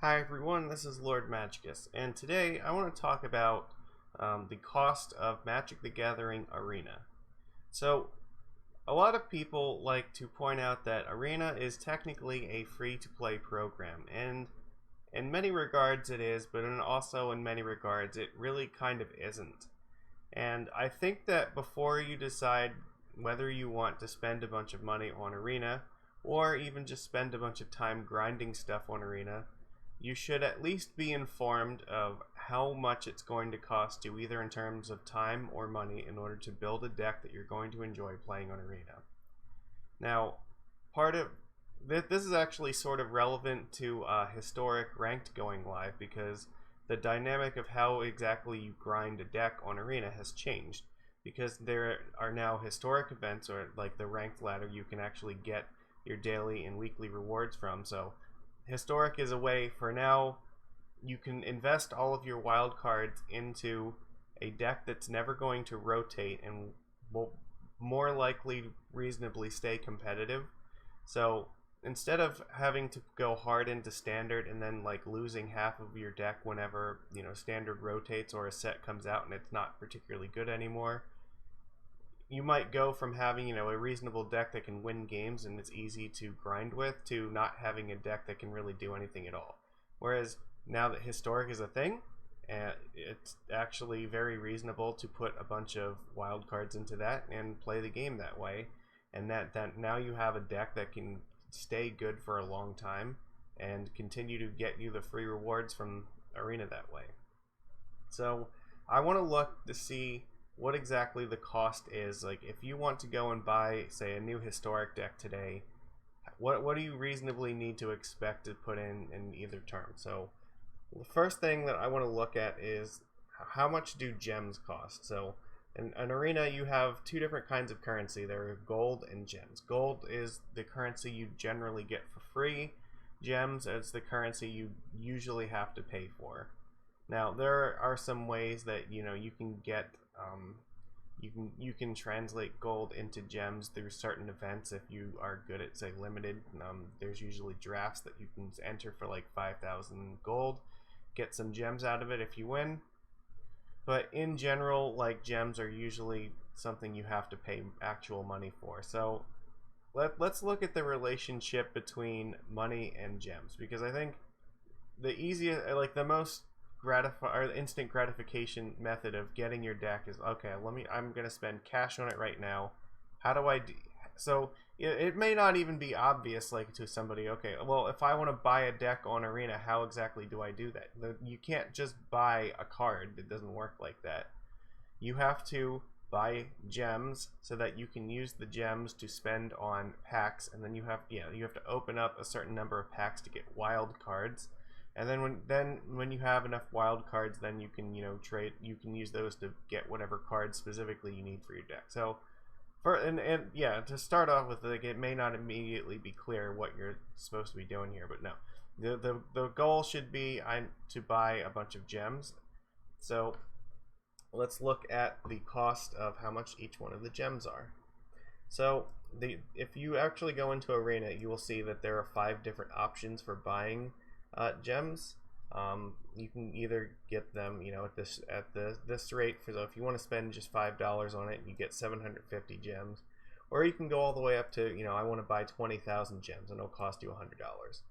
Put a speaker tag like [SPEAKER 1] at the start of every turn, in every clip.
[SPEAKER 1] Hi everyone, this is Lord Magicus, and today I want to talk about the cost of Magic the Gathering Arena. So, a lot of people like to point out that Arena is technically a free-to-play program, and in many regards it is, but also in many regards it really kind of isn't. And I think that before you decide whether you want to spend a bunch of money on Arena, or even just spend a bunch of time grinding stuff on Arena, you should at least be informed of how much it's going to cost you, either in terms of time or money, in order to build a deck that you're going to enjoy playing on Arena. Now, part of this is actually sort of relevant to historic ranked going live, because the dynamic of how exactly you grind a deck on Arena has changed, because there are now historic events, or like the ranked ladder, you can actually get your daily and weekly rewards from. So historic is a way for now you can invest all of your wild cards into a deck that's never going to rotate and will more likely reasonably stay competitive. So instead of having to go hard into standard and then like losing half of your deck whenever standard rotates or a set comes out and it's not particularly good anymore, you might go from having a reasonable deck that can win games and it's easy to grind with, to not having a deck that can really do anything at all. Whereas now that historic is a thing, it's actually very reasonable to put a bunch of wild cards into that and play the game that way, and that now you have a deck that can stay good for a long time and continue to get you the free rewards from Arena that way. So I want to look to see what exactly the cost is. Like, if you want to go and buy, say, a new historic deck today, what do you reasonably need to expect to put in either term? So the first thing that I want to look at is how much do gems cost. So in an Arena, you have two different kinds of currency. There are gold and gems. Gold is the currency you generally get for free. Gems is the currency you usually have to pay for. Now there are some ways that you can get you can translate gold into gems through certain events if you are good at, say, limited. There's usually drafts that you can enter for like 5,000 gold, get some gems out of it if you win. But in general, like, gems are usually something you have to pay actual money for. So let's look at the relationship between money and gems, because I think the easiest, like the most instant gratification method of getting your deck is, okay, I'm gonna spend cash on it right now. How do I do? So it may not even be obvious, like, to somebody, okay, well, if I want to buy a deck on Arena, how exactly do I do that? You can't just buy a card. It doesn't work like that. You have to buy gems so that you can use the gems to spend on packs, and then you have to open up a certain number of packs to get wild cards. And then when you have enough wild cards, then you can trade. You can use those to get whatever cards specifically you need for your deck. So, to start off with, like, it may not immediately be clear what you're supposed to be doing here, but no, the goal should be to buy a bunch of gems. So let's look at the cost of how much each one of the gems are. So if you actually go into Arena, you will see that there are 5 different options for buying gems. You can either get them, at this rate. So if you want to spend just $5 on it, you get 750 gems, or you can go all the way up to, I want to buy 20,000 gems, and it'll cost you $100.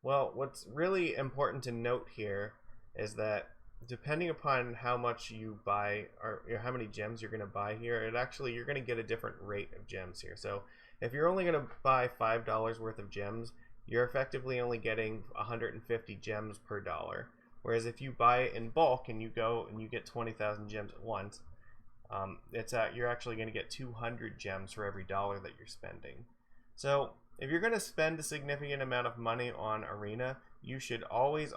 [SPEAKER 1] Well, what's really important to note here is that depending upon how much you buy, or how many gems you're going to buy here, you're going to get a different rate of gems here. So if you're only going to buy $5 worth of gems, you're effectively only getting 150 gems per dollar. Whereas if you buy it in bulk and you go and you get 20,000 gems at once, you're actually going to get 200 gems for every dollar that you're spending. So if you're going to spend a significant amount of money on Arena, you should always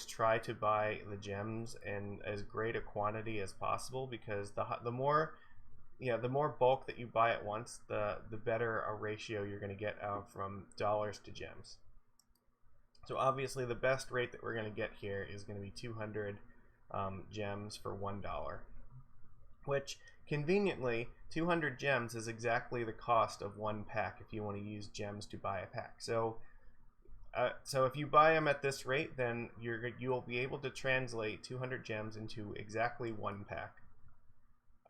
[SPEAKER 1] try to buy the gems in as great a quantity as possible, because the more bulk that you buy at once, the better a ratio you're going to get out from dollars to gems. So obviously the best rate that we're going to get here is going to be 200 gems for $1, which conveniently 200 gems is exactly the cost of one pack if you want to use gems to buy a pack. So So if you buy them at this rate, then you'll be able to translate 200 gems into exactly one pack.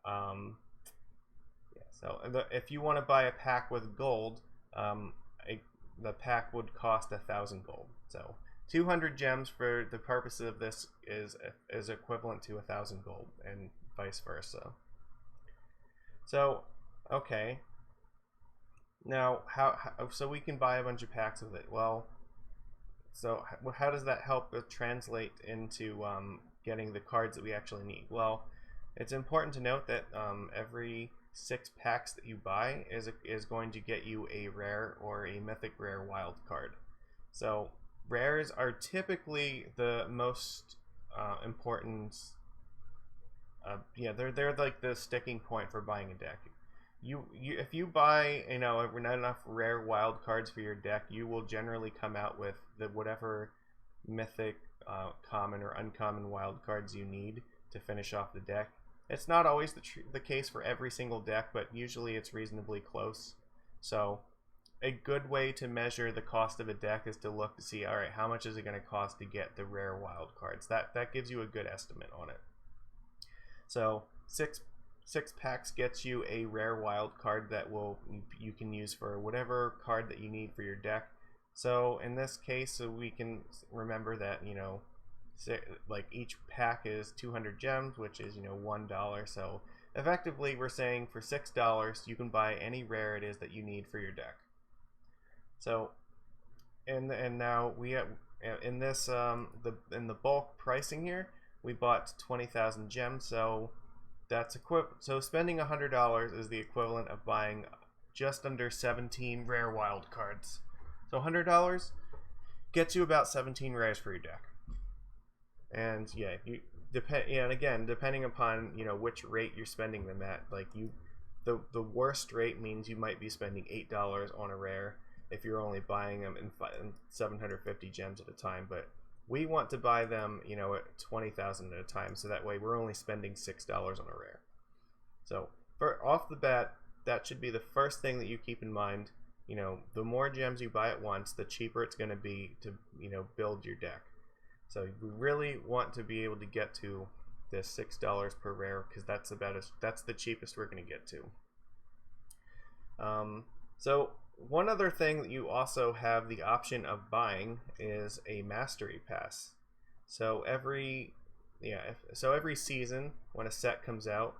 [SPEAKER 1] Yeah, so if you want to buy a pack with gold, the pack would cost 1,000 gold. So 200 gems for the purpose of this is equivalent to 1,000 gold, and vice versa. So, okay. Now, so we can buy a bunch of packs with it. Well, so how does that help translate into getting the cards that we actually need? Well, it's important to note that every 6 packs that you buy is going to get you a rare or a mythic rare wild card. So rares are typically the most important. Yeah, they're like the sticking point for buying a deck. If you buy not enough rare wild cards for your deck, you will generally come out with whatever mythic, common or uncommon wild cards you need to finish off the deck. It's not always the case for every single deck, but usually it's reasonably close. So a good way to measure the cost of a deck is to look to see, all right, how much is it going to cost to get the rare wild cards? That gives you a good estimate on it. So six packs gets you a rare wild card that you can use for whatever card that you need for your deck. So in this case, we can remember that like each pack is 200 gems, which is $1. So effectively, we're saying for $6 you can buy any rare it is that you need for your deck. So and now we have in this in the bulk pricing here, we bought 20,000 gems. So that's so spending $100 is the equivalent of buying just under 17 rare wild cards. So $100 gets you about 17 rares for your deck. And yeah, and again, depending upon which rate you're spending them at, like the worst rate means you might be spending $8 on a rare if you're only buying them in 750 gems at a time. But we want to buy them, at 20,000 at a time, so that way we're only spending $6 on a rare. So off the bat, that should be the first thing that you keep in mind. The more gems you buy at once, the cheaper it's going to be to build your deck. So we really want to be able to get to this $6 per rare, because that's the cheapest we're going to get to. So one other thing that you also have the option of buying is a mastery pass. So every season when a set comes out,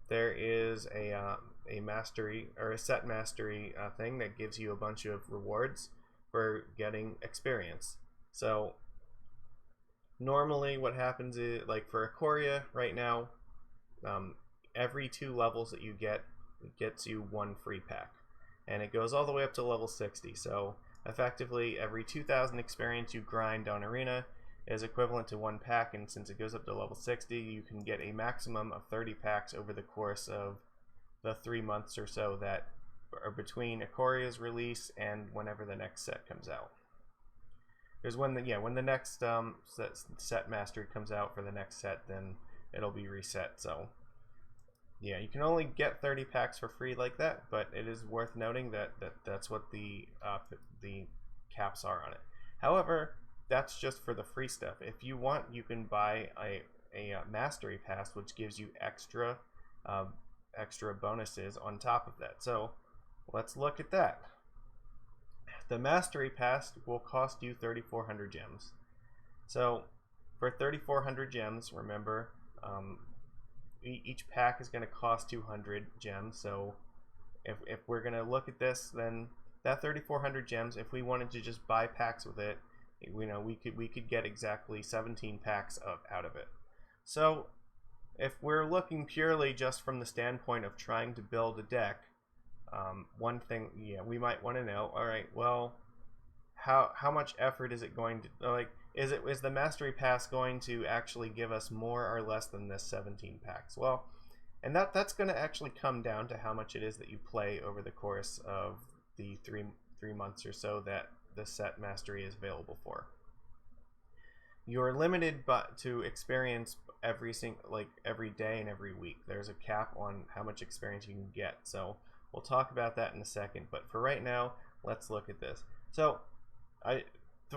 [SPEAKER 1] there is a mastery or a set mastery thing that gives you a bunch of rewards for getting experience. So normally what happens is, like for Ikoria right now, every 2 levels that you get, it gets you 1 free pack. And it goes all the way up to level 60. So effectively, every 2,000 experience you grind on Arena is equivalent to 1 pack. And since it goes up to level 60, you can get a maximum of 30 packs over the course of the 3 months or so that are between Ikoria's release and whenever the next set comes out. There's when the next set mastery comes out for the next set, then it'll be reset. So yeah, you can only get 30 packs for free like that, but it is worth noting that that's what the caps are on it. However, that's just for the free stuff. If you want, you can buy a mastery pass, which gives you extra bonuses on top of that. So let's look at that. The mastery pass will cost you 3,400 gems. So for 3,400 gems, remember, each pack is going to cost 200 gems. So if we're going to look at this, then that 3,400 gems, if we wanted to just buy packs with it, we could get exactly 17 packs out of it. So if we're looking purely just from the standpoint of trying to build a deck, one thing we might want to know, all right, well, how much effort is it going to, like, is the mastery pass going to actually give us more or less than this 17 packs? Well, and that's going to actually come down to how much it is that you play over the course of the three months or so that the set mastery is available for. You're limited to experience every day and every week. There's a cap on how much experience you can get. So we'll talk about that in a second. But for right now, let's look at this. So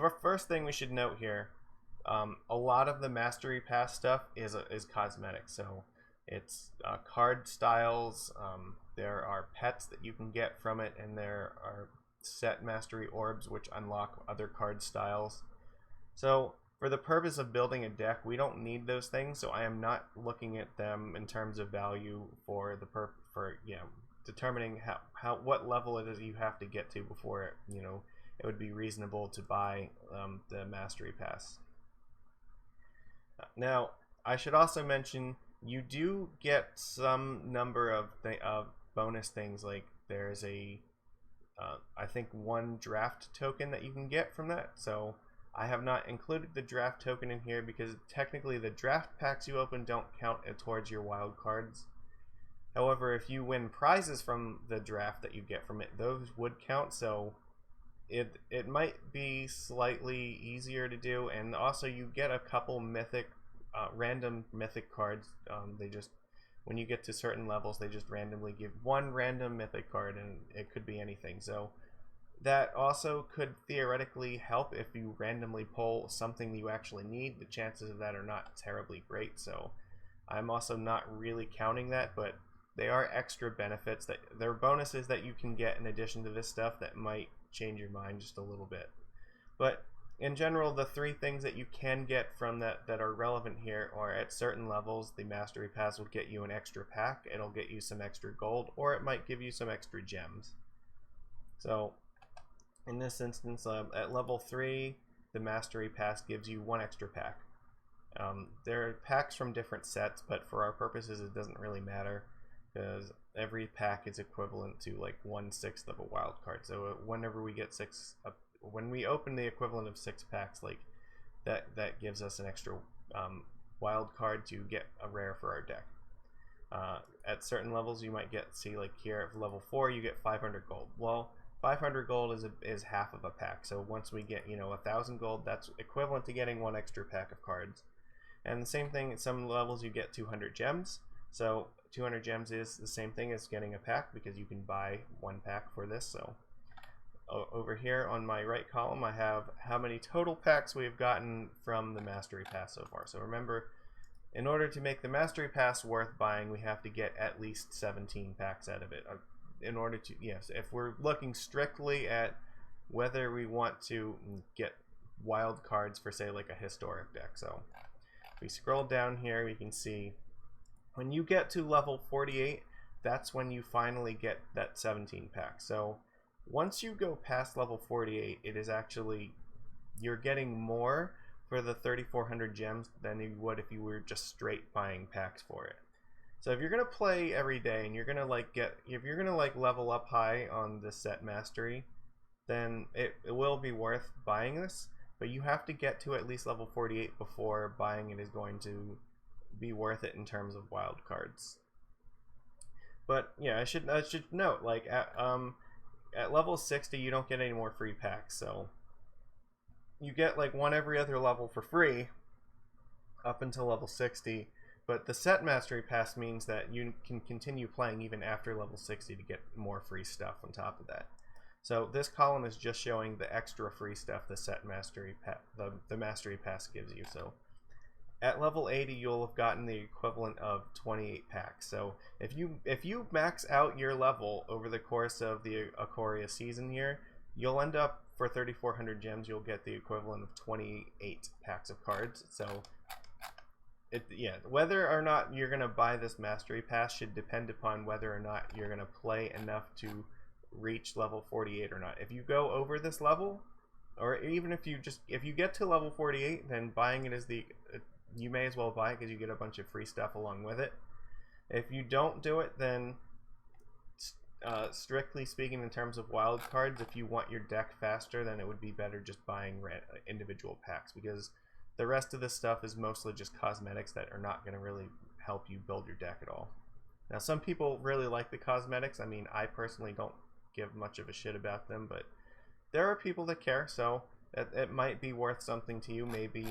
[SPEAKER 1] the first thing we should note here, a lot of the Mastery Pass stuff is cosmetic. So it's card styles. There are pets that you can get from it, and there are set Mastery Orbs which unlock other card styles. So for the purpose of building a deck, we don't need those things. So I am not looking at them in terms of value for the determining what level it is you have to get to before it would be reasonable to buy the Mastery Pass. Now, I should also mention you do get some number of bonus things. Like there's I think 1 draft token that you can get from that. So I have not included the draft token in here because technically the draft packs you open don't count towards your wild cards. However, if you win prizes from the draft that you get from it, those would count. So it might be slightly easier to do, and also you get a couple mythic, random mythic cards. When you get to certain levels, they just randomly give 1 random mythic card, and it could be anything. So that also could theoretically help if you randomly pull something you actually need. The chances of that are not terribly great, so I'm also not really counting that, but they are extra benefits. They're bonuses that you can get in addition to this stuff that might change your mind just a little bit. But in general, the 3 things that you can get from that are relevant here are at certain levels, the Mastery Pass will get you an extra pack, it'll get you some extra gold, or it might give you some extra gems. So in this instance, at level 3, the Mastery Pass gives you 1 extra pack. There are packs from different sets, but for our purposes it doesn't really matter, because every pack is equivalent to like 1/6 of a wild card. So whenever we get when we open the equivalent of 6 packs, like that gives us an extra wild card to get a rare for our deck. At certain levels, you might see like here at level 4, you get 500 gold. Well, 500 gold is half of a pack. So once we get 1,000 gold, that's equivalent to getting 1 extra pack of cards. And the same thing at some levels, you get 200 gems. So 200 gems is the same thing as getting a pack, because you can buy 1 pack for this. So over here on my right column, I have how many total packs we have gotten from the Mastery Pass so far. So remember, in order to make the Mastery Pass worth buying, we have to get at least 17 packs out of it. In order to, yes, if we're looking strictly at whether we want to get wild cards for, say, like a historic deck. So if we scroll down here, we can see when you get to level 48, that's when you finally get that 17 pack. So once you go past level 48, it is actually, you're getting more for the 3,400 gems than you would if you were just straight buying packs for it. So if you're gonna play every day and you're gonna level up high on the set mastery, then it will be worth buying this. But you have to get to at least level 48 before buying it is going to be worth it in terms of wild cards. But yeah, I should note, like at level 60 you don't get any more free packs, so you get like 1 every other level for free up until level 60. But the set mastery pass means that you can continue playing even after level 60 to get more free stuff on top of that. So this column is just showing the extra free stuff the set mastery the mastery pass gives you. So at level 80, you'll have gotten the equivalent of 28 packs. So if you max out your level over the course of the Ikoria season here, you'll end up, for 3,400 gems, you'll get the equivalent of 28 packs of cards. So whether or not you're going to buy this mastery pass should depend upon whether or not you're going to play enough to reach level 48 or not. If you go over this level, or even if you get to level 48, then buying it is you may as well buy it because you get a bunch of free stuff along with it. If you don't do it, then strictly speaking, in terms of wild cards, if you want your deck faster, then it would be better just buying individual packs, because the rest of this stuff is mostly just cosmetics that are not going to really help you build your deck at all. Now, some people really like the cosmetics. I mean, I personally don't give much of a shit about them, but there are people that care, so it might be worth something to you. Maybe,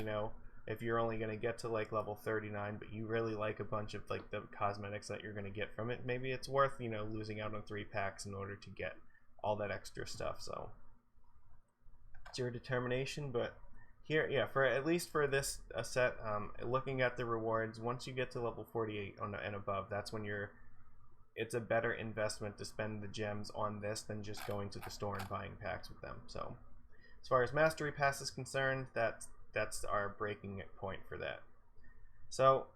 [SPEAKER 1] if you're only going to get to like level 39, but you really like a bunch of like the cosmetics that you're going to get from it, maybe it's worth, losing out on 3 packs in order to get all that extra stuff. So
[SPEAKER 2] It's your determination, but here, yeah, for at least for this set, looking at the rewards, once you get to level 48 and above, that's when it's a better investment to spend the gems on this than just going to the store and buying packs with them. So as far as Mastery Pass is concerned, that's our breaking point for that. So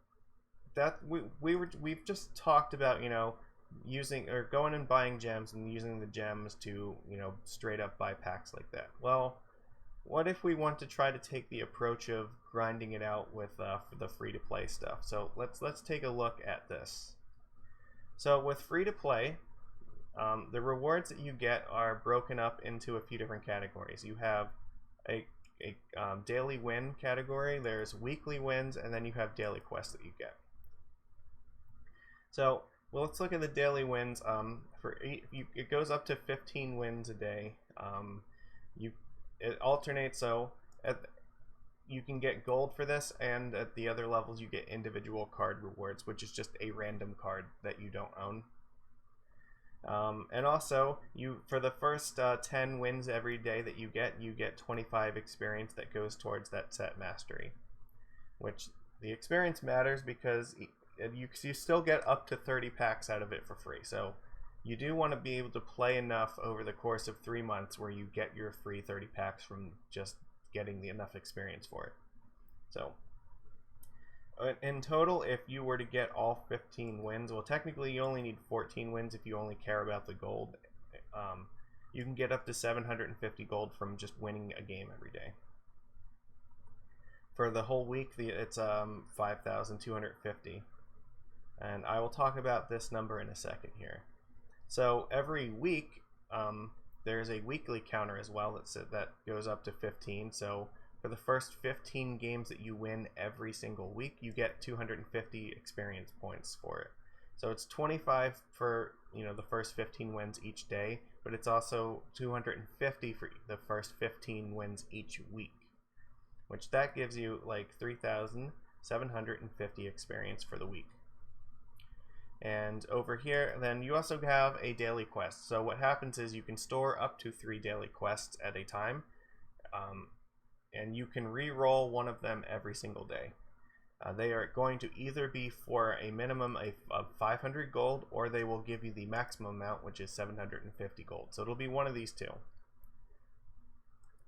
[SPEAKER 2] that we've just talked about, you know, using or going and buying gems and using the gems to, you know, straight up buy packs like that. Well, what if we want to try to take the approach of grinding it out with the free-to-play stuff? So let's take a look at this. So with free-to-play, the rewards that you get are broken up into a few different categories. You have a daily win category, there's weekly wins, and then you have daily quests that you get. So well, let's look at the daily wins. It goes up to 15 wins a day. It alternates, so you can get gold for this, and at the other levels you get individual card rewards, which is just a random card that you don't own. And also, for the first 10 wins every day that you get 25 experience that goes towards that set mastery. Which the experience matters because you still get up to 30 packs out of it for free. So you do want to be able to play enough over the course of 3 months where you get your free 30 packs from just getting enough experience for it. So in total, if you were to get all 15 wins, well, technically you only need 14 wins if you only care about the gold. You can get up to 750 gold from just winning a game every day. For the whole week, it's 5,250. And I will talk about this number in a second here. So every week, there's a weekly counter as well that goes up to 15. So for the first 15 games that you win every single week, you get 250 experience points for it. So it's 25 for, you know, the first 15 wins each day, but it's also 250 for the first 15 wins each week, which that gives you like 3,750 experience for the week. And over here, then you also have a daily quest. So what happens is you can store up to 3 daily quests at a time, and you can re-roll one of them every single day. They are going to either be for a minimum of 500 gold, or they will give you the maximum amount, which is 750 gold. So it'll be one of these two.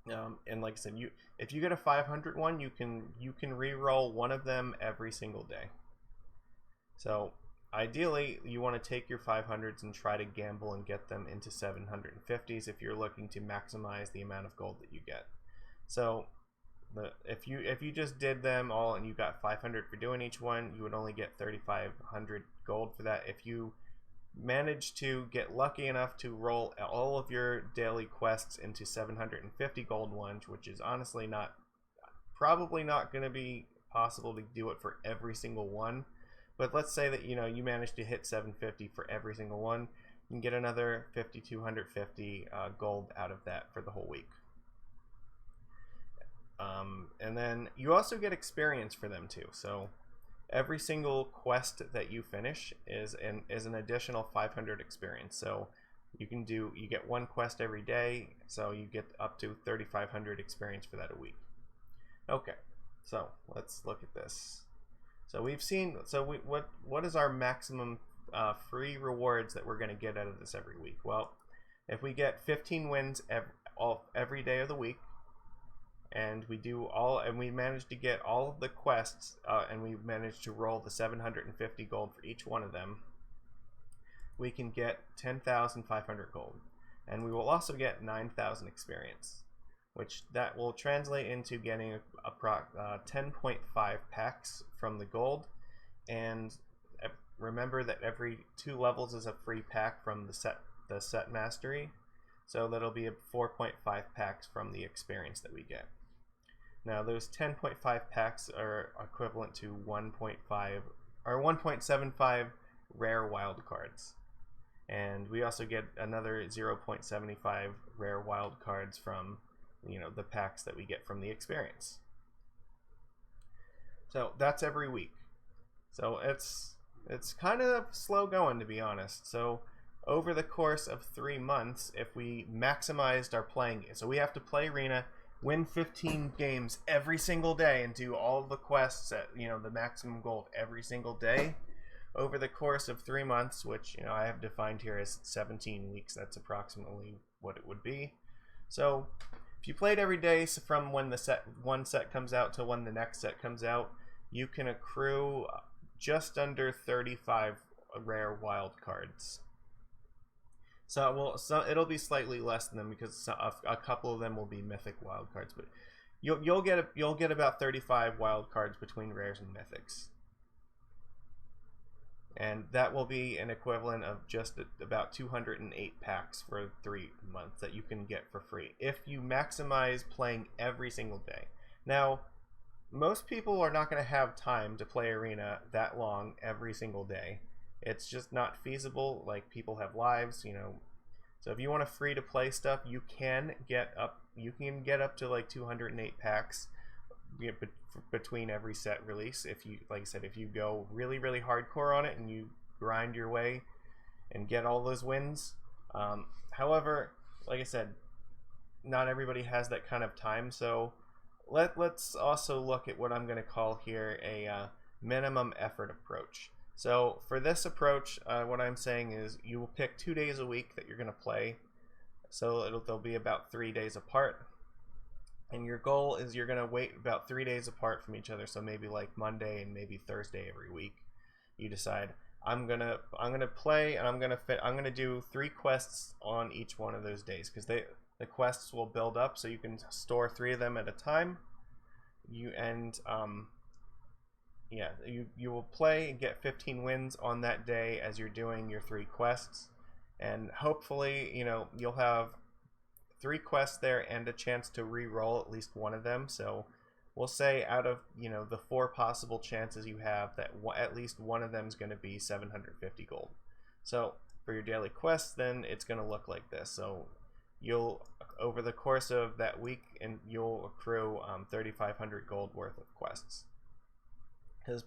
[SPEAKER 2] And like I said, if you get a 500 one, you can re-roll one of them every single day. So ideally, you want to take your 500s and try to gamble and get them into 750s if you're looking to maximize the amount of gold that you get. So if you just did them all and you got 500 for doing each one, you would only get 3,500 gold for that. If you manage to get lucky enough to roll all of your daily quests into 750 gold ones, which is honestly probably not going to be possible to do it for every single one. But let's say that, you know, you manage to hit 750 for every single one, you can get another 5,250 gold out of that for the whole week. And then you also get experience for them too. So every single quest that you finish is an additional 500 experience. So you get one quest every day, so you get up to 3,500 experience for that a week. Okay, so let's look at this. So we've seen, what is our maximum free rewards that we're going to get out of this every week? Well, if we get 15 wins every day of the week, and we manage to get all of the quests, and we manage to roll the 750 gold for each one of them, we can get 10,500 gold, and we will also get 9,000 experience, which that will translate into getting 10.5 packs from the gold. And remember that every 2 levels is a free pack from the set mastery, so that'll be 4.5 packs from the experience that we get. Now those 10.5 packs are equivalent to 1.5 or 1.75 rare wild cards, and we also get another 0.75 rare wild cards from, you know, the packs that we get from the experience. So that's every week. So it's kind of slow going, to be honest. So over the course of 3 months, if we maximized our playing, so we have to play Arena, win 15 games every single day, and do all the quests at the maximum gold every single day over the course of 3 months, which I have defined here as 17 weeks. That's approximately what it would be. So if you played every day, so from when the one set comes out to when the next set comes out, you can accrue just under 35 rare wild cards. So it'll be slightly less than them because a couple of them will be mythic wild cards, but you'll get about 35 wild cards between rares and mythics, and that will be an equivalent of just about 208 packs for 3 months that you can get for free if you maximize playing every single day. Now, most people are not going to have time to play Arena that long every single day. It's just not feasible. Like, people have lives, So if you want a free to play stuff, you can get up to like 208 packs between every set release. If you, like I said, if you go really, really hardcore on it and you grind your way and get all those wins. However, like I said, not everybody has that kind of time. So let's also look at what I'm going to call here a minimum effort approach. So for this approach, what I'm saying is you will pick 2 days a week that you're going to play. So they'll be about 3 days apart. And your goal is you're going to wait about 3 days apart from each other. So maybe like Monday and maybe Thursday every week. You decide I'm gonna play and I'm gonna do 3 quests on each one of those days, because the quests will build up, so you can store 3 of them at a time. You will play and get 15 wins on that day as you're doing your 3 quests, and hopefully you'll have 3 quests there and a chance to re-roll at least one of them. So we'll say out of the 4 possible chances you have, that at least one of them is going to be 750 gold. So for your daily quests, then it's going to look like this. So you'll, over the course of that week, and you'll accrue 3,500 gold worth of quests, because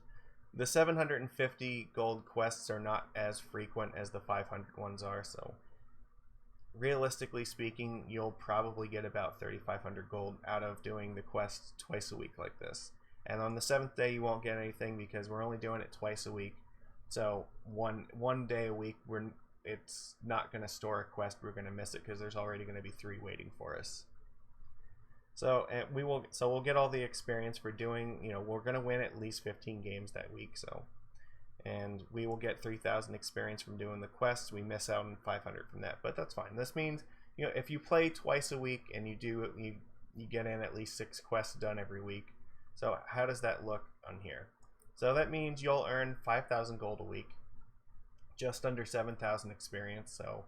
[SPEAKER 2] the 750 gold quests are not as frequent as the 500 ones are. So realistically speaking, you'll probably get about 3,500 gold out of doing the quests twice a week like this. And on the 7th day, you won't get anything because we're only doing it twice a week. So one day a week, it's not going to store a quest. We're going to miss it because there's already going to be 3 waiting for us. So we'll get all the experience for doing. We're going to win at least 15 games that week. So. And we will get 3,000 experience from doing the quests. We miss out on 500 from that, but that's fine. This means, if you play twice a week and you get in at least 6 quests done every week. So how does that look on here? So that means you'll earn 5,000 gold a week, just under 7,000 experience. So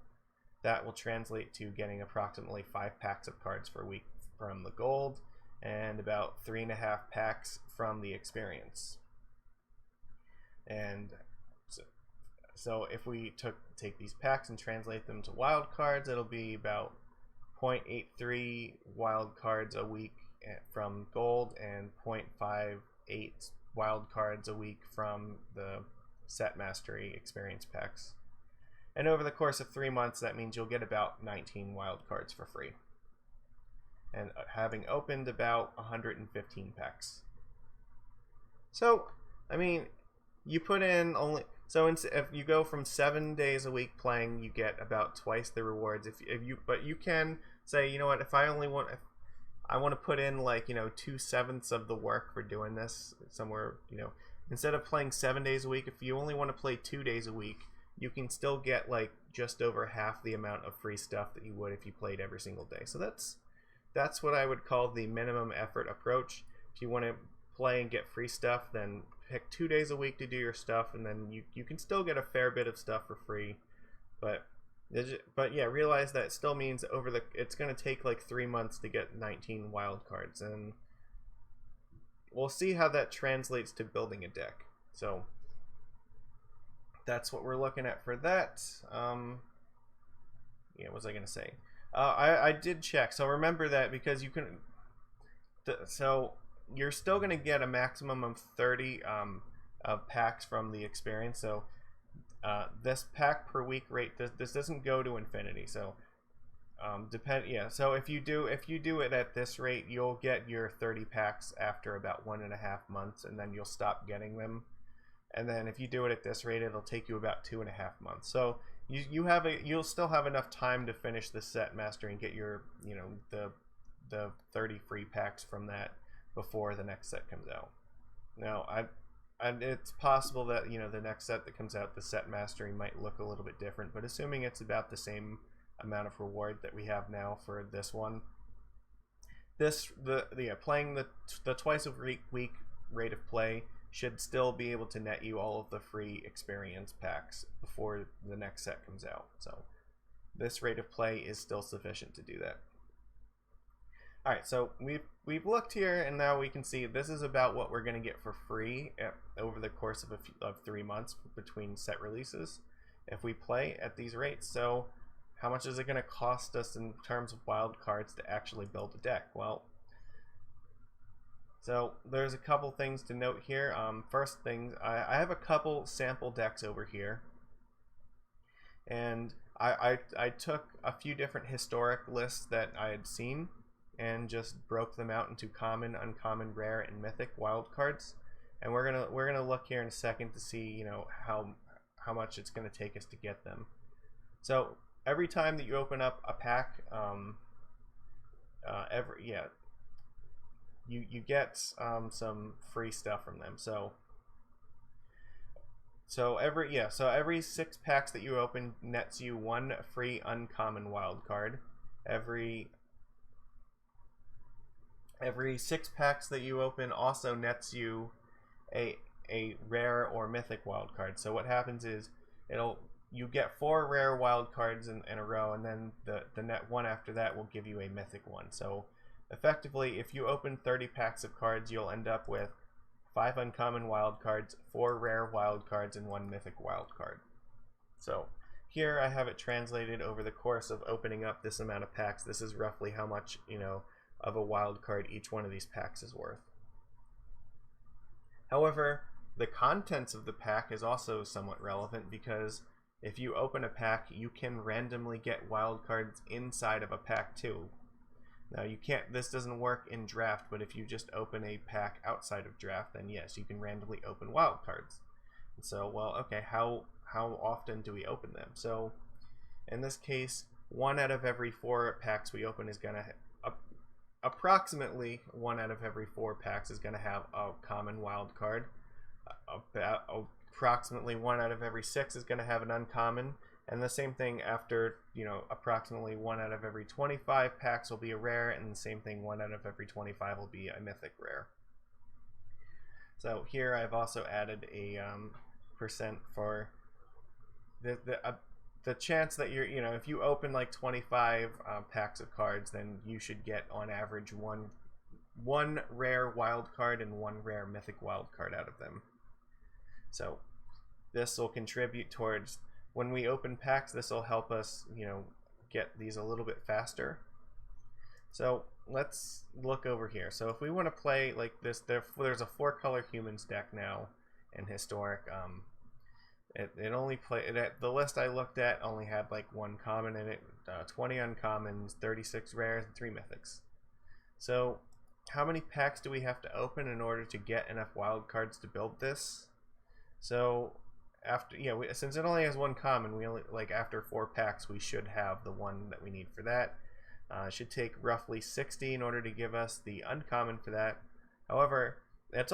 [SPEAKER 2] that will translate to getting approximately 5 packs of cards per week from the gold, and about 3.5 packs from the experience. And so if we take these packs and translate them to wild cards, it'll be about 0.83 wild cards a week from gold, and 0.58 wild cards a week from the set mastery experience packs. And over the course of 3 months, that means you'll get about 19 wild cards for free, and having opened about 115 packs. So, I mean, you put in only, so if you go from 7 days a week playing, you get about twice the rewards. But you can say, what, if I want to put in like 2/7 of the work for doing this somewhere, instead of playing 7 days a week, if you only want to play 2 days a week, you can still get like just over half the amount of free stuff that you would if you played every single day. So that's what I would call the minimum effort approach. If you want to play and get free stuff, then pick 2 days a week to do your stuff, and then you can still get a fair bit of stuff for free. But yeah, realize that it still means it's going to take like 3 months to get 19 wild cards, and we'll see how that translates to building a deck. So that's what we're looking at for that. Yeah, what was I going to say? I did check. So remember that, because you can. So you're still going to get a maximum of 30 packs from the experience. So this pack per week rate, this doesn't go to infinity. So so if you do it at this rate, you'll get your 30 packs after about 1.5 months, and then you'll stop getting them. And then if you do it at this rate, it'll take you about 2.5 months. So you'll still have enough time to finish the set mastery and get your the 30 free packs from that before the next set comes out. Now it's possible that the next set that comes out, the set mastery, might look a little bit different, but assuming it's about the same amount of reward that we have now for this one, playing the twice a week rate of play should still be able to net you all of the free experience packs before the next set comes out. So this rate of play is still sufficient to do that. Alright, so we've looked here, and now we can see this is about what we're going to get for free over the course of 3 months between set releases if we play at these rates. So how much is it going to cost us in terms of wild cards to actually build a deck? Well, so there's a couple things to note here. First thing, I have a couple sample decks over here, and I took a few different historic lists that I had seen and just broke them out into common, uncommon, rare, and mythic wild cards. And we're gonna look here in a second to see how much it's gonna take us to get them. So every time that you open up a pack, you get some free stuff from them. So every 6 packs that you open nets you 1 free uncommon wild card. Every 6 packs that you open also nets you a rare or mythic wild card. So what happens is you get 4 rare wild cards in a row, and then the net one after that will give you a mythic one. So effectively, if you open 30 packs of cards, you'll end up with 5 uncommon wild cards, 4 rare wild cards, and 1 mythic wild card. So here I have it translated over the course of opening up this amount of packs. This is roughly how much of a wild card each one of these packs is worth. However, the contents of the pack is also somewhat relevant, because if you open a pack, you can randomly get wild cards inside of a pack too. Now this doesn't work in draft, but if you just open a pack outside of draft, then yes, you can randomly open wild cards. And so, well, okay, how often do we open them? So in this case, 1 out of every 4 packs we open is gonna approximately 1 out of every 4 packs is gonna have a common wild card. Approximately 1 out of every 6 is gonna have an uncommon. And the same thing after, approximately 1 out of every 25 packs will be a rare, and the same thing, 1 out of every 25 will be a mythic rare. So here I've also added a percent for the chance that if you open like 25 packs of cards, then you should get on average one rare wild card and 1 rare mythic wild card out of them. So this will contribute towards, when we open packs, this will help us, get these a little bit faster. So let's look over here. So if we want to play like this, there's a 4-color humans deck now in historic. It only the list I looked at only had like 1 common in it, 20 uncommons, 36 rares, and 3 mythics. So how many packs do we have to open in order to get enough wild cards to build this? So since it only has 1 common, we only, after 4 packs, we should have the one that we need for that. It should take roughly 60 in order to give us the uncommon for that. However, it's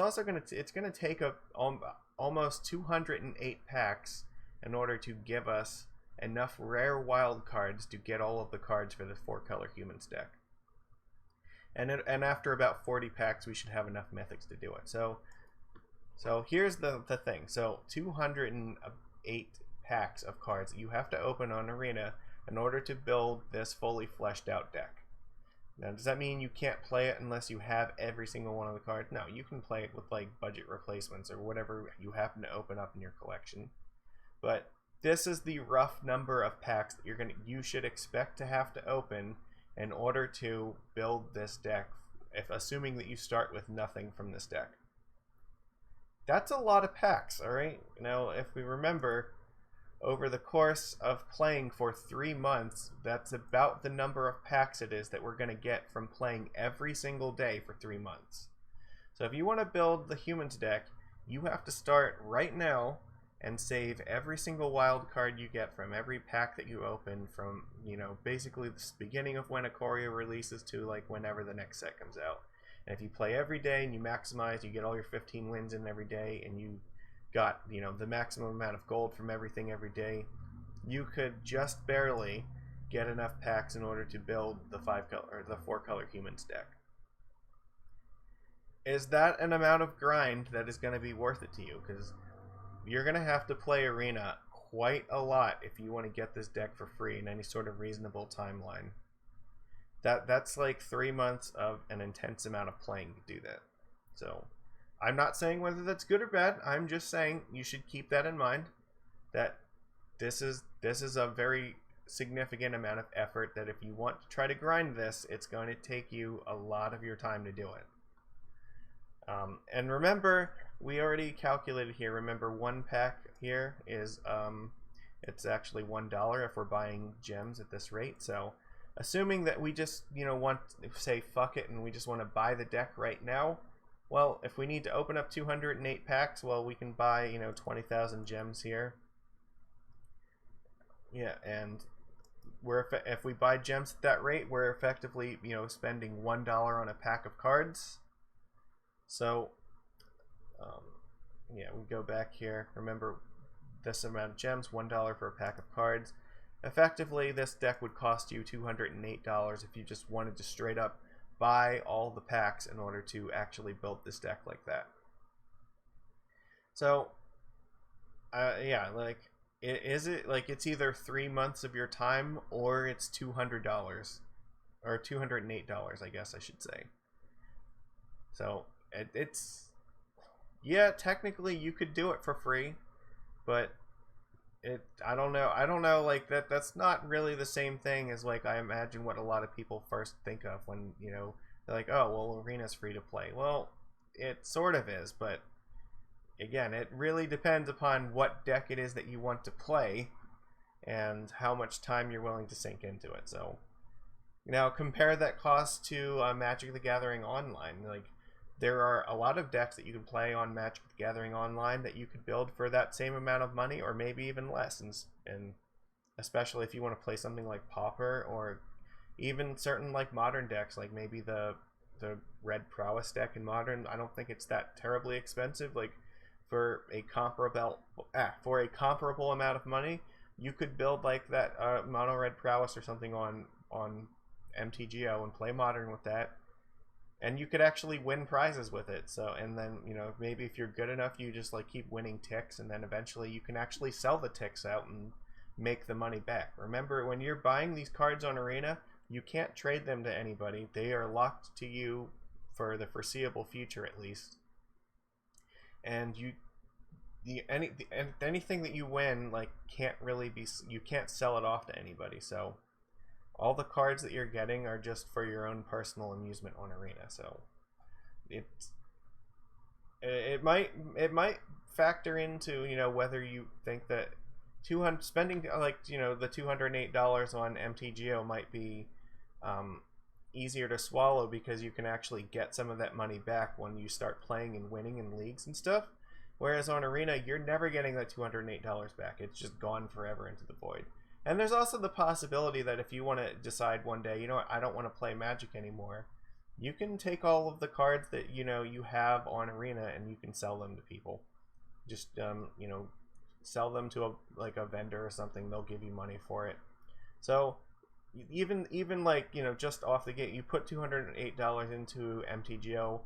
[SPEAKER 2] gonna take almost 208 packs in order to give us enough rare wild cards to get all of the cards for the 4-color humans deck. And after about 40 packs, we should have enough mythics to do it. So here's the thing. So 208 packs of cards that you have to open on Arena in order to build this fully fleshed out deck. Now, does that mean you can't play it unless you have every single one of the cards? No, you can play it with like budget replacements or whatever you happen to open up in your collection. But this is the rough number of packs that you should expect to have to open in order to build this deck, assuming that you start with nothing from this deck. That's a lot of packs, alright? Now, if we remember, over the course of playing for 3 months, that's about the number of packs it is that we're going to get from playing every single day for 3 months. So if you want to build the humans deck, you have to start right now and save every single wild card you get from every pack that you open from, basically the beginning of when Ikoria releases to like whenever the next set comes out. And if you play every day and you maximize, you get all your 15 wins in every day, and you got, the maximum amount of gold from everything every day, you could just barely get enough packs in order to build the 4-color humans deck. Is that an amount of grind that is going to be worth it to you? Because you're going to have to play Arena quite a lot if you want to get this deck for free in any sort of reasonable timeline. That's like 3 months of an intense amount of playing to do that. So I'm not saying whether that's good or bad. I'm just saying you should keep that in mind, that this is a very significant amount of effort, that if you want to try to grind this, it's going to take you a lot of your time to do it. And remember, we already calculated here. Remember, 1 pack here is it's actually $1 if we're buying gems at this rate. So assuming that we just want to say fuck it and we just want to buy the deck right now, well, if we need to open up 208 packs, well, we can buy 20,000 gems here. Yeah, and if we buy gems at that rate, we're effectively spending $1 on a pack of cards. So yeah, we go back here. Remember, this amount of gems, $1 for a pack of cards. Effectively, this deck would cost you $208 if you just wanted to straight up buy all the packs in order to actually build this deck like that. So yeah, like, is it like it's either 3 months of your time or it's $200 or $208, I guess I should say. So it's, yeah, technically you could do it for free, but I don't know, like that's not really the same thing as, like, I imagine what a lot of people first think of when they're like, oh, well, Arena's free to play. Well, it sort of is, but again, it really depends upon what deck it is that you want to play and how much time you're willing to sink into it. So now compare that cost to Magic the Gathering Online. Like, there are a lot of decks that you can play on Magic the Gathering Online that you could build for that same amount of money, or maybe even less, and especially if you want to play something like Pauper, or even certain like modern decks, like maybe the Red Prowess deck in Modern. I don't think it's that terribly expensive. Like, for a comparable amount of money, you could build like that Mono Red Prowess or something on MTGO and play Modern with that. And you could actually win prizes with it. So, and then, maybe if you're good enough, you just like keep winning ticks, and then eventually you can actually sell the ticks out and make the money back. Remember, when you're buying these cards on Arena, you can't trade them to anybody. They are locked to you for the foreseeable future, at least. And anything that you win, like, you can't sell it off to anybody. So all the cards that you're getting are just for your own personal amusement on Arena. So it might factor into whether you think that spending like the $208 on MTGO might be easier to swallow, because you can actually get some of that money back when you start playing and winning in leagues and stuff. Whereas on Arena, you're never getting that $208 back. It's just gone forever into the void. And there's also the possibility that if you want to decide one day, I don't want to play Magic anymore, you can take all of the cards that you have on Arena and you can sell them to people. Just sell them to a vendor or something. They'll give you money for it. So even like just off the gate, you put $208 into MTGO.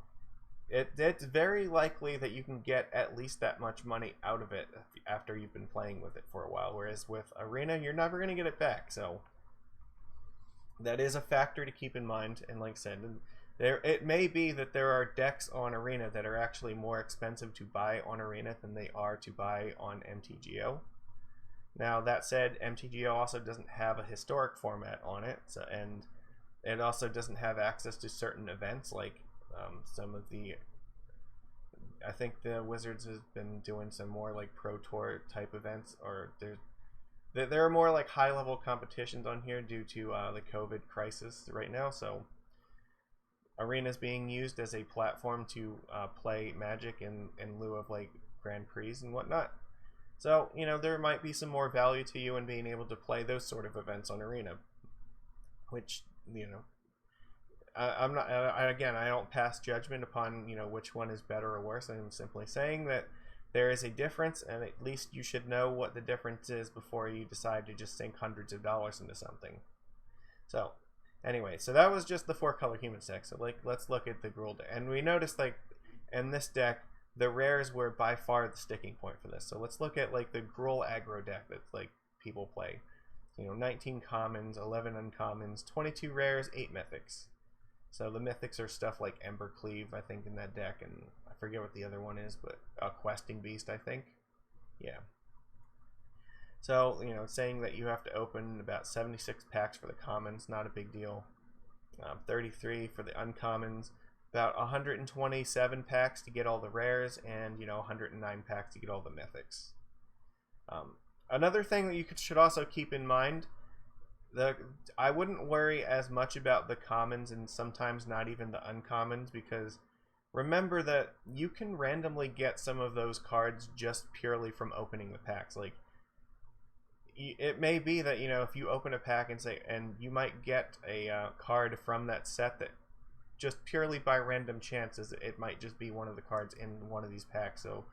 [SPEAKER 2] It's very likely that you can get at least that much money out of it after you've been playing with it for a while. Whereas with Arena, you're never going to get it back. So that is a factor to keep in mind. And like I said, it may be that there are decks on Arena that are actually more expensive to buy on Arena than they are to buy on MTGO. Now, that said, MTGO also doesn't have a historic format on it, and it also doesn't have access to certain events, like some of the, I think the Wizards has been doing some more like Pro Tour type events, or there are more like high level competitions on here due to the COVID crisis right now. So Arena is being used as a platform to play Magic in lieu of like Grand Prix and whatnot. So, you know, there might be some more value to you in being able to play those sort of events on Arena, which, you know, I'm not, again, I don't pass judgment upon, you know, which one is better or worse. I'm simply saying that there is a difference, and at least you should know what the difference is before you decide to just sink hundreds of dollars into something. So, anyway, so that was just the 4-color human deck. So, like, let's look at the Gruul deck. And we noticed, like, in this deck, the rares were by far the sticking point for this. So let's look at like the Gruul aggro deck that like people play. You know, 19 commons, 11 uncommons, 22 rares, 8 mythics. So the mythics are stuff like Embercleave, I think, in that deck, and I forget what the other one is, but Questing Beast, I think. Yeah. So, you know, saying that you have to open about 76 packs for the commons, not a big deal. 33 for the uncommons. About 127 packs to get all the rares, and, you know, 109 packs to get all the mythics. Another thing that you should also keep in mind, I wouldn't worry as much about the commons and sometimes not even the uncommons, because remember that you can randomly get some of those cards just purely from opening the packs. Like, it may be that, you know, if you open a pack and you might get a card from that set that just purely by random chances, it might just be one of the cards in one of these packs, so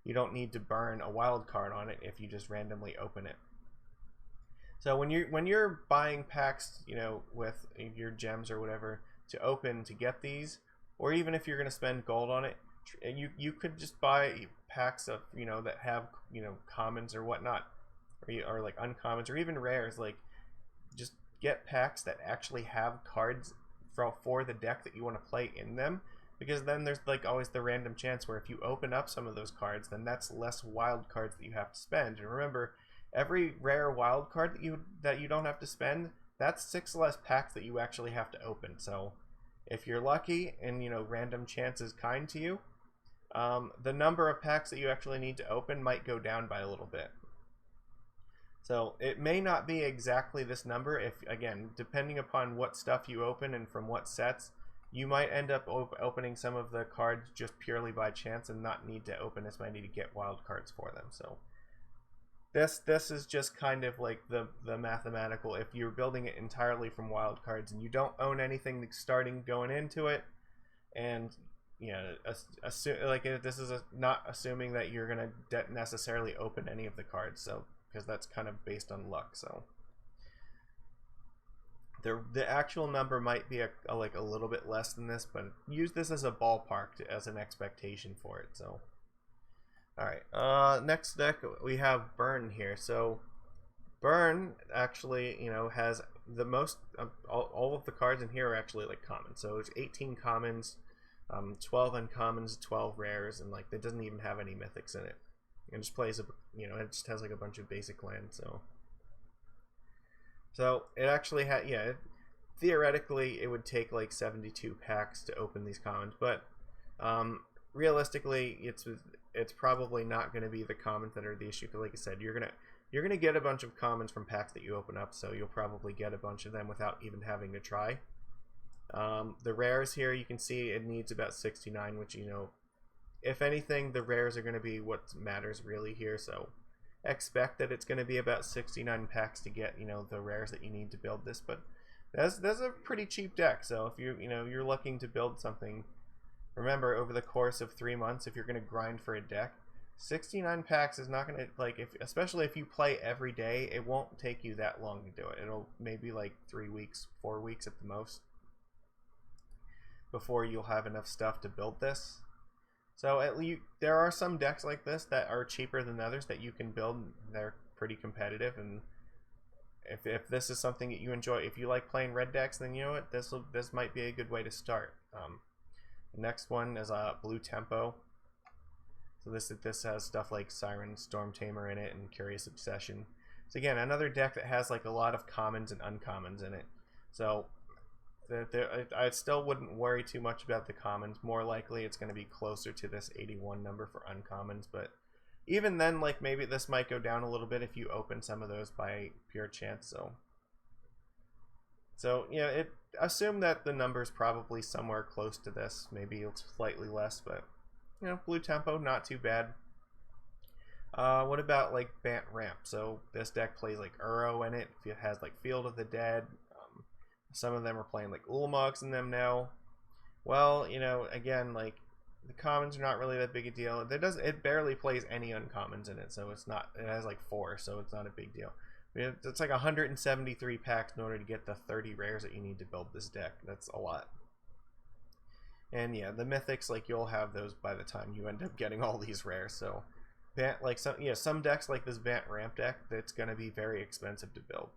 [SPEAKER 2] you don't need to burn a wild card on it if you just randomly open it. So when you're buying packs, you know, with your gems or whatever to open to get these, or even if you're going to spend gold on it, you could just buy packs of, you know, that have, you know, commons or whatnot, or like uncommons or even rares. Like, just get packs that actually have cards for the deck that you want to play in them, because then there's like always the random chance where if you open up some of those cards, then that's less wild cards that you have to spend. And remember, every rare wild card that you don't have to spend, that's 6 less packs that you actually have to open. So if you're lucky and, you know, random chance is kind to you, the number of packs that you actually need to open might go down by a little bit. So it may not be exactly this number. If, again, depending upon what stuff you open and from what sets, you might end up opening some of the cards just purely by chance and not need to open as many to get wild cards for them. So this is just kind of like the mathematical. If you're building it entirely from wild cards and you don't own anything starting going into it, and, you know, this is not assuming that you're gonna necessarily open any of the cards. So, because that's kind of based on luck. So the actual number might be like a little bit less than this, but use this as a ballpark as an expectation for it. So, all right, next deck we have Burn here. So Burn actually, you know, has the most all of the cards in here are actually like common. So it's 18 commons, 12 uncommons, 12 rares, and like it doesn't even have any mythics in it. It just plays, you know, it just has like a bunch of basic land. So it actually had, yeah, theoretically it would take like 72 packs to open these commons, but realistically it's probably not going to be the commons that are the issue. Because like I said, you're gonna get a bunch of commons from packs that you open up, so you'll probably get a bunch of them without even having to try. The rares here, you can see it needs about 69, which, you know, if anything, the rares are going to be what matters really here, so expect that it's going to be about 69 packs to get, you know, the rares that you need to build this. But that's a pretty cheap deck. So if you're looking to build something, remember, over the course of 3 months, if you're going to grind for a deck, 69 packs is not going to, like, especially if you play every day, it won't take you that long to do it. It'll maybe like 3 weeks, 4 weeks at the most before you'll have enough stuff to build this. So at least there are some decks like this that are cheaper than others that you can build. They're pretty competitive, and if this is something that you enjoy, if you like playing red decks, then you know what, this might be a good way to start. The next one is Blue Tempo. So this has stuff like Siren, Storm Tamer in it, and Curious Obsession. So again, another deck that has like a lot of commons and uncommons in it. So I still wouldn't worry too much about the commons. More likely it's going to be closer to this 81 number for uncommons, but even then, like, maybe this might go down a little bit if you open some of those by pure chance. So you know, assume that the number's probably somewhere close to this, maybe it's slightly less, but you know, blue tempo, not too bad. What about like Bant Ramp? So this deck plays like Uro in it. It has like Field of the Dead. Some of them are playing like Ulamog's in them now. Well, you know, again, like the commons are not really that big a deal. It barely plays any uncommons in it, so it's not. It has like 4, so it's not a big deal. I mean, it's like 173 packs in order to get the 30 rares that you need to build this deck. That's a lot. And yeah, the mythics, like, you'll have those by the time you end up getting all these rares. So, like some decks like this Bant Ramp deck, that's going to be very expensive to build.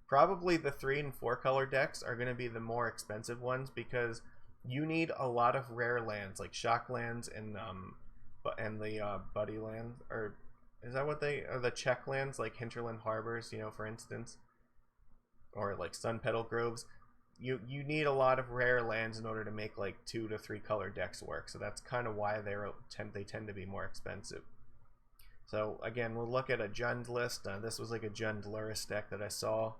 [SPEAKER 2] Probably the 3 and 4 color decks are going to be the more expensive ones because you need a lot of rare lands like shock lands and the buddy land, or is that what they are, the check lands like Hinterland Harbors, you know, for instance, or like Sun Petal Groves. You need a lot of rare lands in order to make like 2 to 3 color decks work. So that's kind of why they tend to be more expensive. So again, we'll look at a Jund list. This was like a Jund Luris deck that I saw.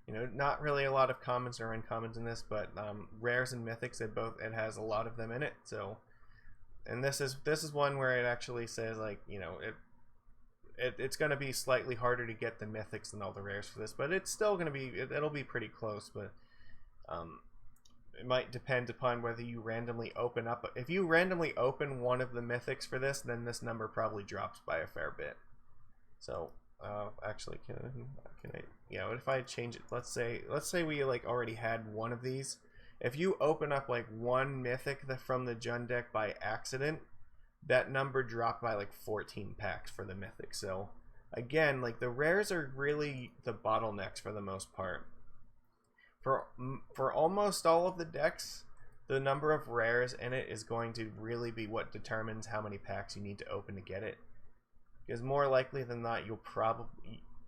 [SPEAKER 2] You know, not really a lot of commons or uncommons in this, but rares and mythics, it has a lot of them in it. So, and this is one where it actually says, like, you know, it's going to be slightly harder to get the mythics than all the rares for this, but it's still going to be, it'll be pretty close. But it might depend upon whether you randomly open up. If you randomly open one of the mythics for this, then this number probably drops by a fair bit. So actually, can I? Yeah, if I change it, let's say we like already had one of these. If you open up like one mythic from the Jund deck by accident, that number dropped by like 14 packs for the mythic. So again, like the rares are really the bottlenecks for the most part. For almost all of the decks, the number of rares in it is going to really be what determines how many packs you need to open to get it. Because more likely than not,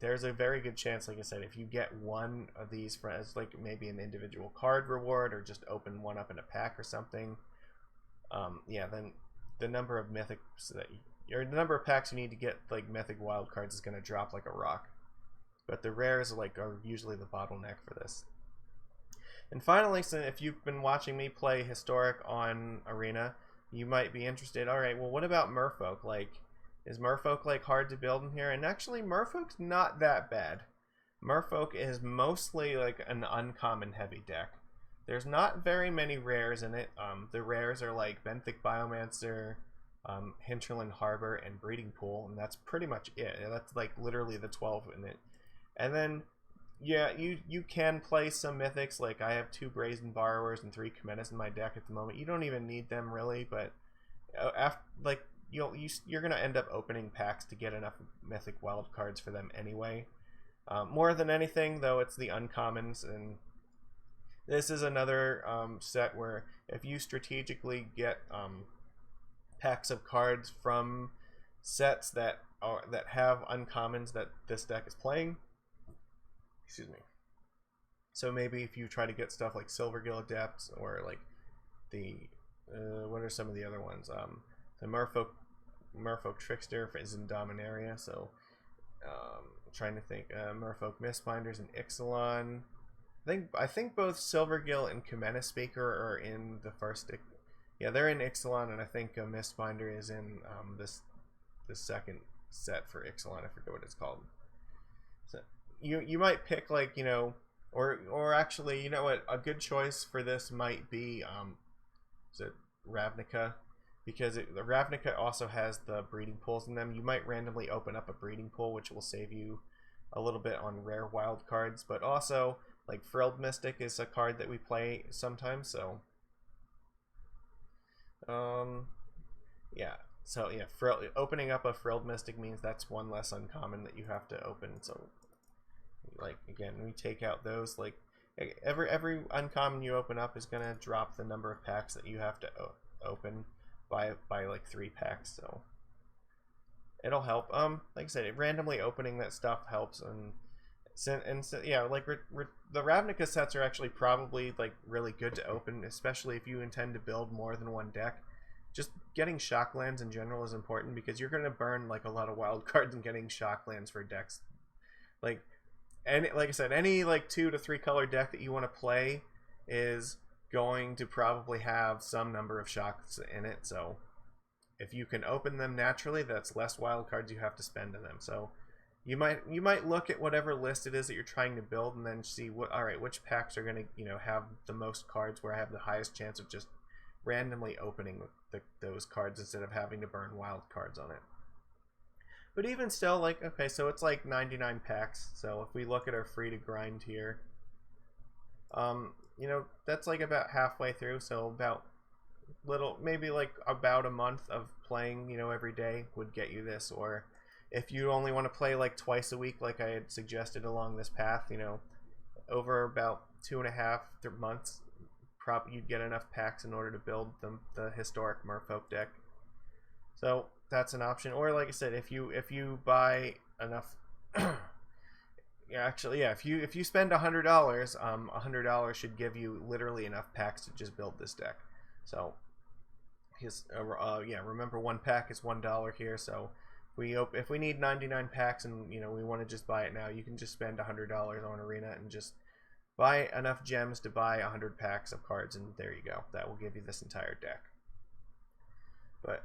[SPEAKER 2] there's a very good chance, like I said, if you get one of these as like maybe an individual card reward or just open one up in a pack or something, yeah, then the number of mythics the number of packs you need to get like mythic wild cards is going to drop like a rock. But the rares are usually the bottleneck for this. And finally, so if you've been watching me play Historic on Arena, you might be interested. All right, well, what about Merfolk? Like, is Merfolk like hard to build in here? And actually, Merfolk's not that bad. Merfolk is mostly like an uncommon heavy deck. There's not very many rares in it. The rares are like Benthic Biomancer, Hinterland Harbor, and Breeding Pool, and that's pretty much it. That's like literally the 12 in it. And then, yeah, you can play some mythics. Like I have 2 Brazen Borrowers and 3 Comenas in my deck at the moment. You don't even need them really, but after like you're gonna end up opening packs to get enough mythic wild cards for them anyway. More than anything, though, it's the uncommons, and this is another set where if you strategically get packs of cards from sets that have uncommons that this deck is playing. Excuse me. So maybe if you try to get stuff like Silvergill Adepts or like the what are some of the other ones? The Merfolk Trickster is in Dominaria. So I'm trying to think. Merfolk Mistbinders and Ixalan. I think both Silvergill and Comena Speaker are in the first. Yeah, they're in Ixalan, and I think Mistbinder is in this second set for Ixalan. I forget what it's called. So you might pick like, you know, or actually, you know what, a good choice for this might be is it Ravnica, because the Ravnica also has the breeding pools in them. You might randomly open up a breeding pool, which will save you a little bit on rare wild cards, but also like Frilled Mystic is a card that we play sometimes. So yeah, so yeah, opening up a Frilled Mystic means that's one less uncommon that you have to open. So like again, we take out those, like every uncommon you open up is gonna drop the number of packs that you have to open by like 3 packs. So it'll help. Like I said, randomly opening that stuff helps, and yeah, like the Ravnica sets are actually probably like really good to open, especially if you intend to build more than one deck. just getting shock lands in general is important because you're going to burn like a lot of wild cards and getting shock lands for decks. Like like I said, any like 2 to 3 color deck that you want to play is going to probably have some number of shocks in it. So if you can open them naturally, that's less wild cards you have to spend in them. So you might look at whatever list it is that you're trying to build and then see which packs are going to have the most cards where I have the highest chance of just randomly opening those cards instead of having to burn wild cards on it. But even still, like, okay, so it's like 99 packs. So if we look at our free to grind here, that's like about halfway through. So maybe like about a month of playing, every day would get you this. Or if you only want to play like twice a week, like I had suggested along this path, over about 2.5 months, you'd get enough packs in order to build the historic Merfolk deck. So that's an option. Or like I said, if you buy enough, if you spend $100, $100 should give you literally enough packs to just build this deck. So, remember one pack is $1 here. So if we need 99 packs and we want to just buy it now, you can just spend $100 on Arena and just buy enough gems to buy 100 packs of cards, and there you go. That will give you this entire deck. But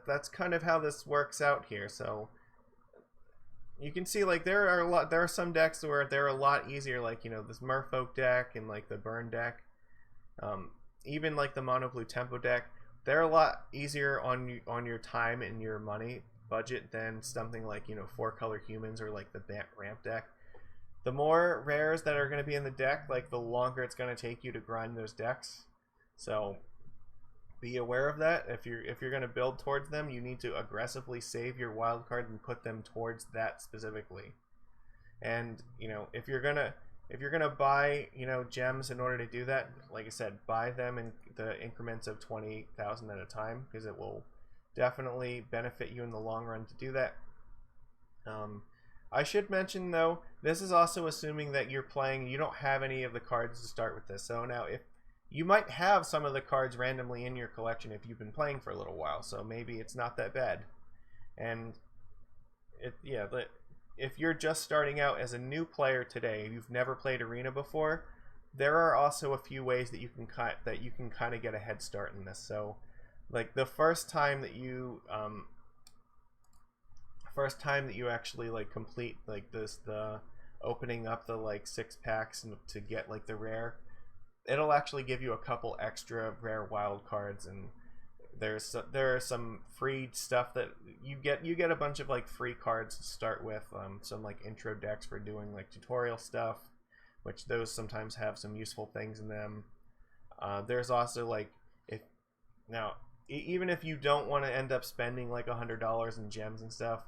[SPEAKER 2] that's kind of how this works out here. So you can see like there are some decks where they're a lot easier, like this Merfolk deck and like the Burn deck, even like the Mono Blue Tempo deck. They're a lot easier on your time and your money budget than something like 4-color humans or like the Ramp deck. The more rares that are going to be in the deck, like the longer it's going to take you to grind those decks. So be aware of that. If you're going to build towards them, you need to aggressively save your wild card and put them towards that specifically. And if you're gonna buy gems in order to do that, like I said, buy them in the increments of 20,000 at a time, because it will definitely benefit you in the long run to do that. I should mention though, this is also assuming that you don't have any of the cards to start with this. So now if you might have some of the cards randomly in your collection if you've been playing for a little while, so maybe it's not that bad. And if you're just starting out as a new player today, you've never played Arena before, there are also a few ways that you can kind of get a head start in this. So like the first time that you actually like complete like the opening up the like 6 packs to get like the rare, it'll actually give you a couple extra rare wild cards, and there are some free stuff that you get a bunch of like free cards to start with, some like intro decks for doing like tutorial stuff, which those sometimes have some useful things in them. There's also like even if you don't want to end up spending like $100 in gems and stuff,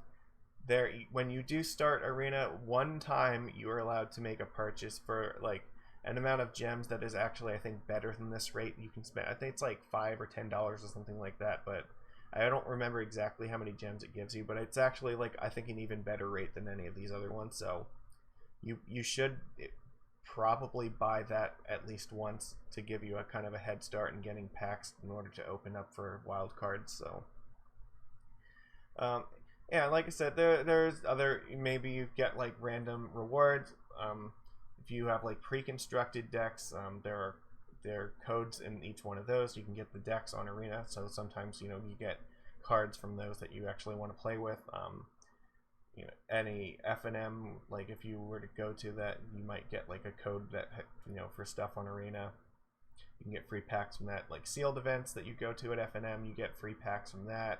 [SPEAKER 2] when you do start Arena, one time you are allowed to make a purchase for like an amount of gems that is actually, I think, better than this rate you can spend. I think it's like $5 or $10 or something like that, but I don't remember exactly how many gems it gives you, but it's actually like, I think, an even better rate than any of these other ones. So you should probably buy that at least once to give you a kind of a head start in getting packs in order to open up for wild cards. So yeah, like I said, there's other, maybe you get like random rewards. If you have like pre-constructed decks, there are codes in each one of those. You can get the decks on Arena, so sometimes you get cards from those that you actually want to play with. Any FNM, like if you were to go to that, you might get like a code that for stuff on Arena. You can get free packs from that. Like sealed events that you go to at FNM, you get free packs from that.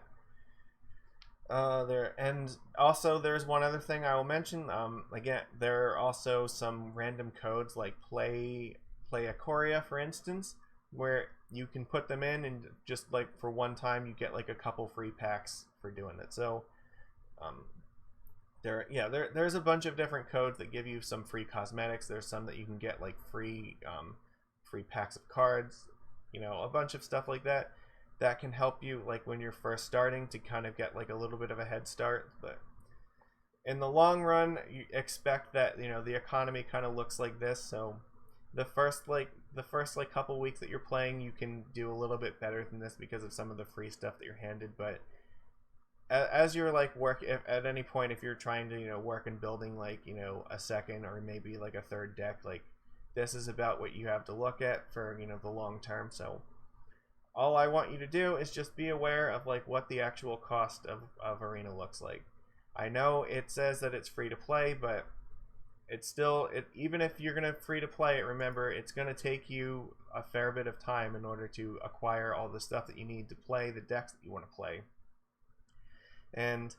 [SPEAKER 2] And also there's one other thing I will mention. Again, there are also some random codes like play a Coria, for instance, where you can put them in and just like for one time you get like a couple free packs for doing it. So there's a bunch of different codes that give you some free cosmetics. There's some that you can get like free packs of cards, a bunch of stuff like that. That can help you like when you're first starting to kind of get like a little bit of a head start. But in the long run, you expect that the economy kind of looks like this. So the first couple weeks that you're playing, you can do a little bit better than this because of some of the free stuff that you're handed. But as you're like if at any point, if you're trying to work in building like a second or maybe like a third deck, like this is about what you have to look at for the long term. So all I want you to do is just be aware of like what the actual cost of Arena looks like. I know it says that it's free to play, but it's still, even if you're gonna free to play it, remember it's gonna take you a fair bit of time in order to acquire all the stuff that you need to play the decks that you want to play. And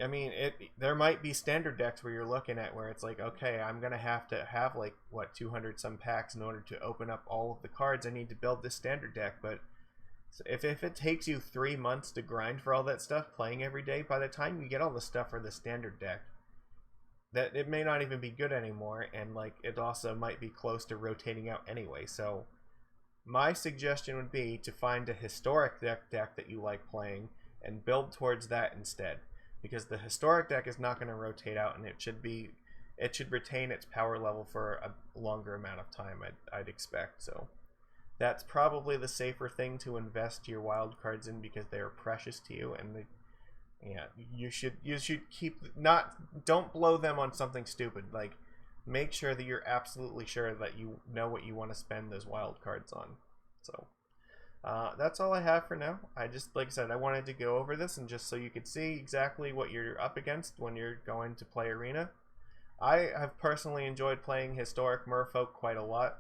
[SPEAKER 2] I mean, there might be standard decks where you're looking at where it's like, okay, I'm gonna have to have like 200 some packs in order to open up all of the cards I need to build this standard deck. But if it takes you 3 months to grind for all that stuff, playing every day, by the time you get all the stuff for the standard deck, that it may not even be good anymore, and like it also might be close to rotating out anyway. So my suggestion would be to find a historic deck that you like playing and build towards that instead, because the historic deck is not going to rotate out, and it should retain its power level for a longer amount of time, I'd expect. So that's probably the safer thing to invest your wild cards in, because they are precious to you, and you should don't blow them on something stupid. Like, make sure that you're absolutely sure that you know what you want to spend those wild cards on. So that's all I have for now. Like I said, I wanted to go over this and just so you could see exactly what you're up against when you're going to play Arena. I have personally enjoyed playing Historic Merfolk quite a lot.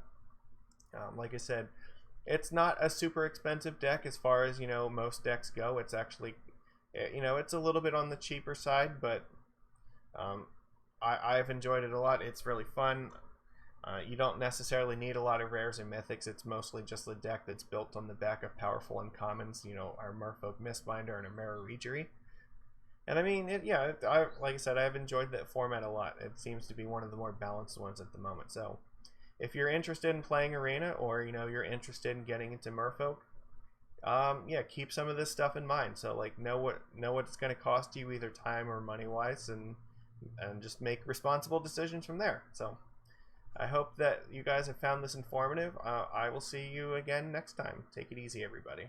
[SPEAKER 2] Like I said, it's not a super expensive deck as far as most decks go. It's actually it's a little bit on the cheaper side, but I've enjoyed it a lot. It's really fun. You don't necessarily need a lot of rares or mythics. It's mostly just a deck that's built on the back of powerful uncommons, our Merfolk Mistbinder and a Mirror Regery. And I mean, like I said, I've enjoyed that format a lot. It seems to be one of the more balanced ones at the moment. So if you're interested in playing Arena, or you're interested in getting into Merfolk, keep some of this stuff in mind. So like know what it's going to cost you, either time or money wise, and just make responsible decisions from there. So I hope that you guys have found this informative. I will see you again next time. Take it easy, everybody.